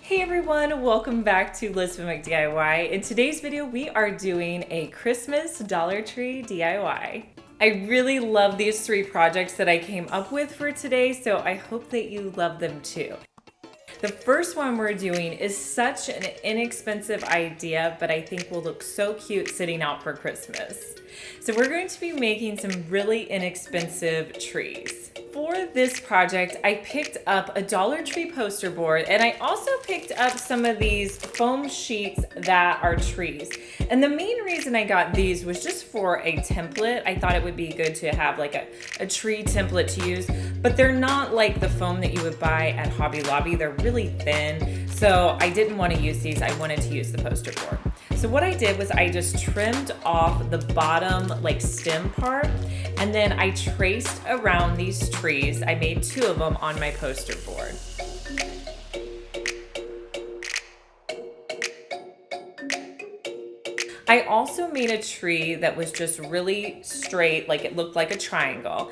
Hey everyone, welcome back to lizfenwickdiy. In today's video, we are doing a Christmas Dollar Tree DIY. I really love these three projects that I came up with for today, so I hope that you love them too. The first one we're doing is such an inexpensive idea, but I think will look so cute sitting out for Christmas. So we're going to be making some really inexpensive trees. For this project, I picked up a Dollar Tree poster board, and I also picked up some of these foam sheets that are trees. And the main reason I got these was just for a template. I thought it would be good to have like a tree template to use, but they're not like the foam that you would buy at Hobby Lobby. They're really thin, so I didn't want to use these. I wanted to use the poster board. So what I did was I just trimmed off the bottom like stem part, and then I traced around these trees. I made two of them on my poster board. I also made a tree that was just really straight, like it looked like a triangle.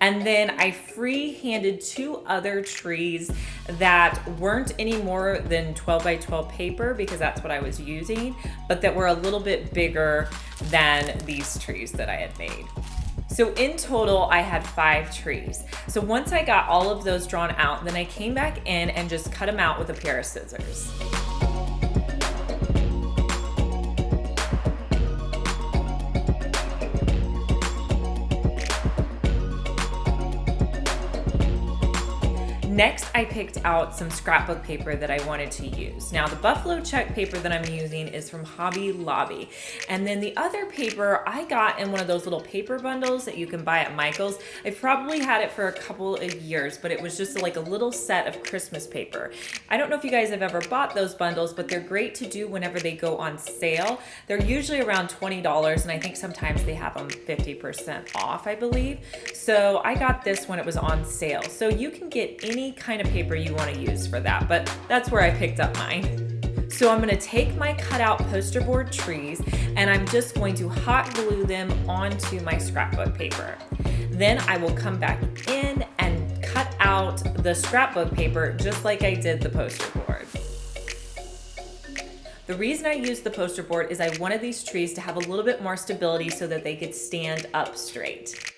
And then I free-handed two other trees that weren't any more than 12 by 12 paper because that's what I was using, but that were a little bit bigger than these trees that I had made. So in total, I had 5 trees. So once I got all of those drawn out, then I came back in and just cut them out with a pair of scissors. Next, I picked out some scrapbook paper that I wanted to use. Now, the buffalo check paper that I'm using is from Hobby Lobby. And then the other paper I got in one of those little paper bundles that you can buy at Michael's. I've probably had it for a couple of years, but it was just like a little set of Christmas paper. I don't know if you guys have ever bought those bundles, but they're great to do whenever they go on sale. They're usually around $20, and I think sometimes they have them 50% off, I believe. So I got this when it was on sale. So you can get any kind of paper you want to use for that, but that's where I picked up mine. So I'm going to take my cutout poster board trees and I'm just going to hot glue them onto my scrapbook paper. Then I will come back in and cut out the scrapbook paper just like I did the poster board. The reason I used the poster board is I wanted these trees to have a little bit more stability so that they could stand up straight.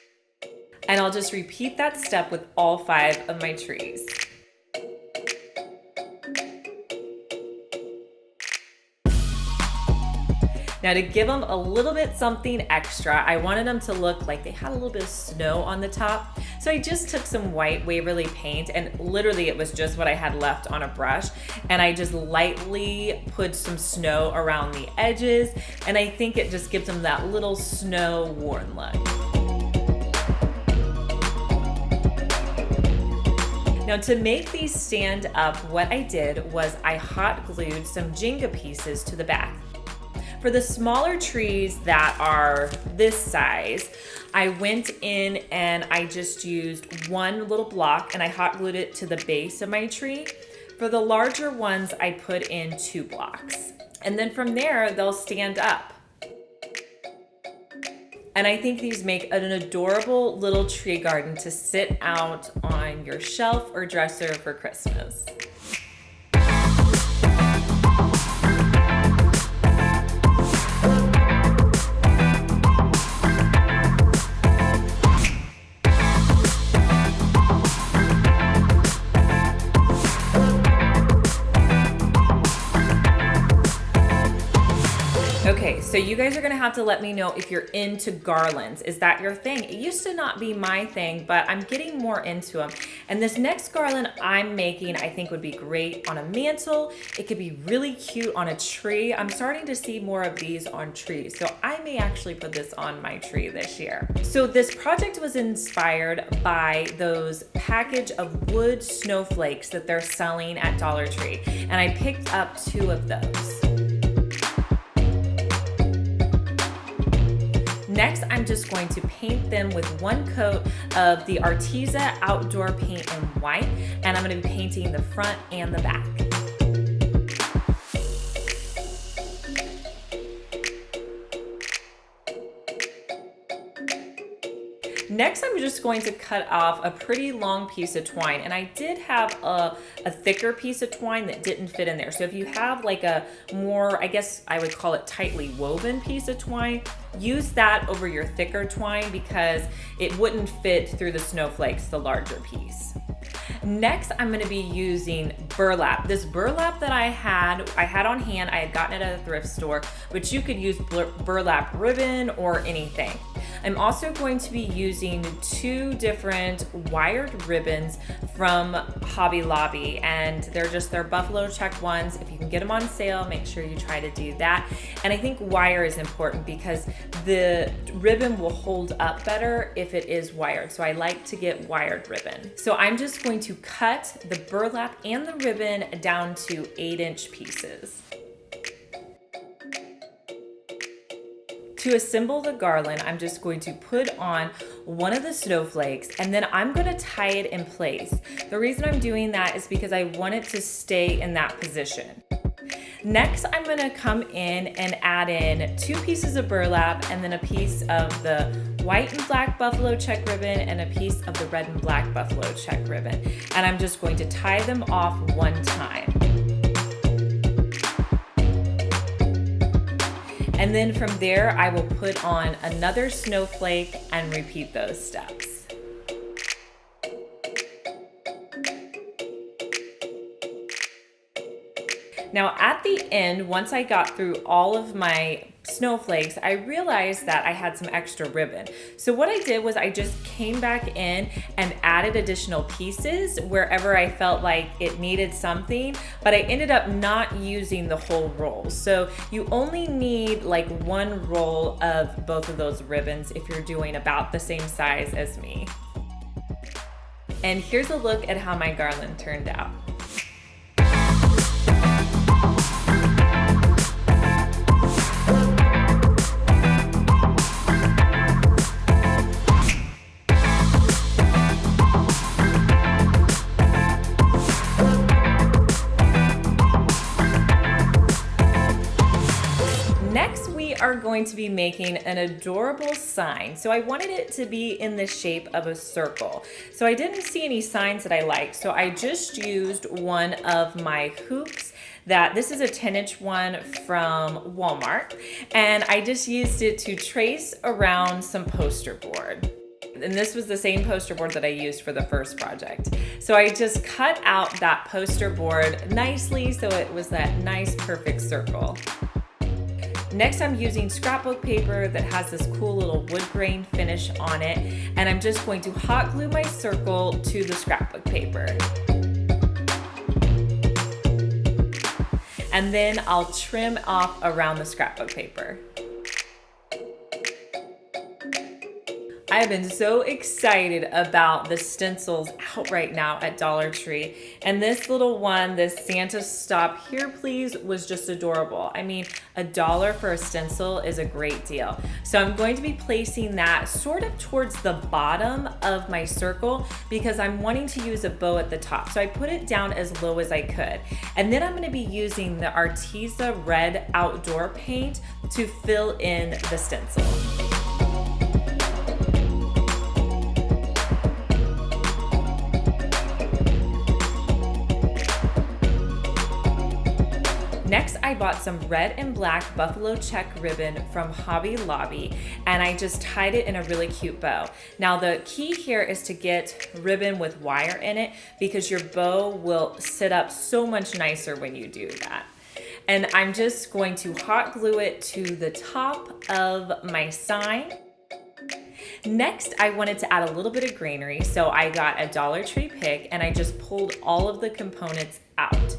And I'll just repeat that step with all 5 of my trees. Now, to give them a little bit something extra, I wanted them to look like they had a little bit of snow on the top. So I just took some white Waverly paint, and literally it was just what I had left on a brush. And I just lightly put some snow around the edges. And I think it just gives them that little snow worn look. Now, to make these stand up, what I did was I hot glued some Jenga pieces to the back. For the smaller trees that are this size, I went in and I just used one little block and I hot glued it to the base of my tree. For the larger ones, I put in 2 blocks. And then from there, they'll stand up. And I think these make an adorable little tree garden to sit out on your shelf or dresser for Christmas. Okay, so you guys are gonna have to let me know if you're into garlands. Is that your thing? It used to not be my thing, but I'm getting more into them. And this next garland I'm making, I think would be great on a mantle. It could be really cute on a tree. I'm starting to see more of these on trees, so I may actually put this on my tree this year. So this project was inspired by those package of wood snowflakes that they're selling at Dollar Tree. And I picked up 2 of those. Next, I'm just going to paint them with 1 coat of the Arteza Outdoor Paint in white, and I'm going to be painting the front and the back. Next, I'm just going to cut off a pretty long piece of twine, and I did have a thicker piece of twine that didn't fit in there. So if you have like a more, I guess I would call it tightly woven piece of twine, use that over your thicker twine because it wouldn't fit through the snowflakes, the larger piece. Next, I'm going to be using burlap. This burlap that I had on hand. I had gotten it at a thrift store, but you could use burlap ribbon or anything. I'm also going to be using 2 different wired ribbons from Hobby Lobby, and they're buffalo check ones. If you can get them on sale, make sure you try to do that. And I think wire is important because the ribbon will hold up better if it is wired. So I like to get wired ribbon. So I'm just going to cut the burlap and the ribbon down to 8-inch pieces. To assemble the garland, I'm just going to put on one of the snowflakes and then I'm going to tie it in place. The reason I'm doing that is because I want it to stay in that position. Next, I'm going to come in and add in 2 pieces of burlap and then a piece of the white and black buffalo check ribbon and a piece of the red and black buffalo check ribbon. And I'm just going to tie them off one time. And then from there, I will put on another snowflake and repeat those steps. Now at the end, once I got through all of my snowflakes, I realized that I had some extra ribbon. So what I did was I just came back in and added additional pieces wherever I felt like it needed something, but I ended up not using the whole roll. So you only need like 1 roll of both of those ribbons if you're doing about the same size as me. And here's a look at how my garland turned out. Next, we are going to be making an adorable sign. So I wanted it to be in the shape of a circle. So I didn't see any signs that I liked. So I just used one of my hoops this is a 10-inch one from Walmart. And I just used it to trace around some poster board. And this was the same poster board that I used for the first project. So I just cut out that poster board nicely so it was that nice perfect circle. Next, I'm using scrapbook paper that has this cool little wood grain finish on it, and I'm just going to hot glue my circle to the scrapbook paper. And then I'll trim off around the scrapbook paper. I have been so excited about the stencils out right now at Dollar Tree. And this little one, this Santa Stop Here Please, was just adorable. I mean, $1 for a stencil is a great deal. So I'm going to be placing that sort of towards the bottom of my circle because I'm wanting to use a bow at the top. So I put it down as low as I could. And then I'm going to be using the Arteza Red Outdoor Paint to fill in the stencil. Next, I bought some red and black buffalo check ribbon from Hobby Lobby, and I just tied it in a really cute bow. Now, the key here is to get ribbon with wire in it because your bow will sit up so much nicer when you do that. And I'm just going to hot glue it to the top of my sign. Next, I wanted to add a little bit of greenery, so I got a Dollar Tree pick and I just pulled all of the components out.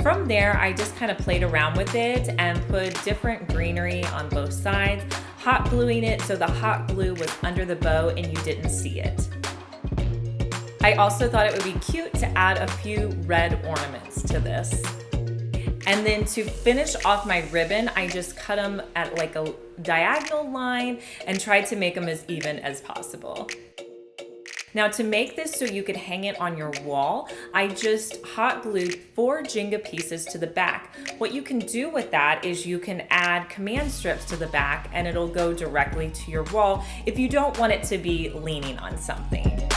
From there, I just kind of played around with it and put different greenery on both sides, hot gluing it so the hot glue was under the bow and you didn't see it. I also thought it would be cute to add a few red ornaments to this. And then to finish off my ribbon, I just cut them at like a diagonal line and tried to make them as even as possible. Now to make this so you could hang it on your wall, I just hot glued 4 Jenga pieces to the back. What you can do with that is you can add command strips to the back and it'll go directly to your wall if you don't want it to be leaning on something.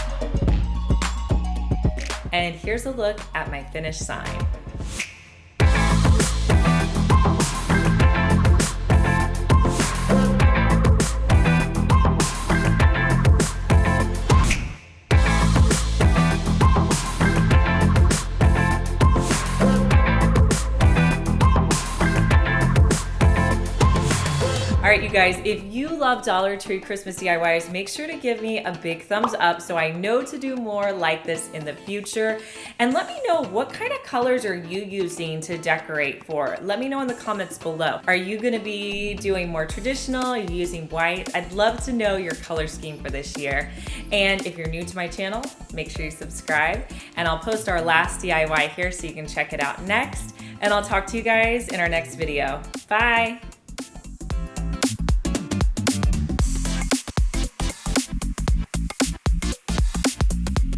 And here's a look at my finished sign. All right, you guys, if you love Dollar Tree Christmas DIYs, make sure to give me a big thumbs up so I know to do more like this in the future. And let me know, what kind of colors are you using to decorate for? Let me know in the comments below. Are you gonna be doing more traditional? Are you using white? I'd love to know your color scheme for this year. And if you're new to my channel, make sure you subscribe. And I'll post our last DIY here so you can check it out next. And I'll talk to you guys in our next video. Bye.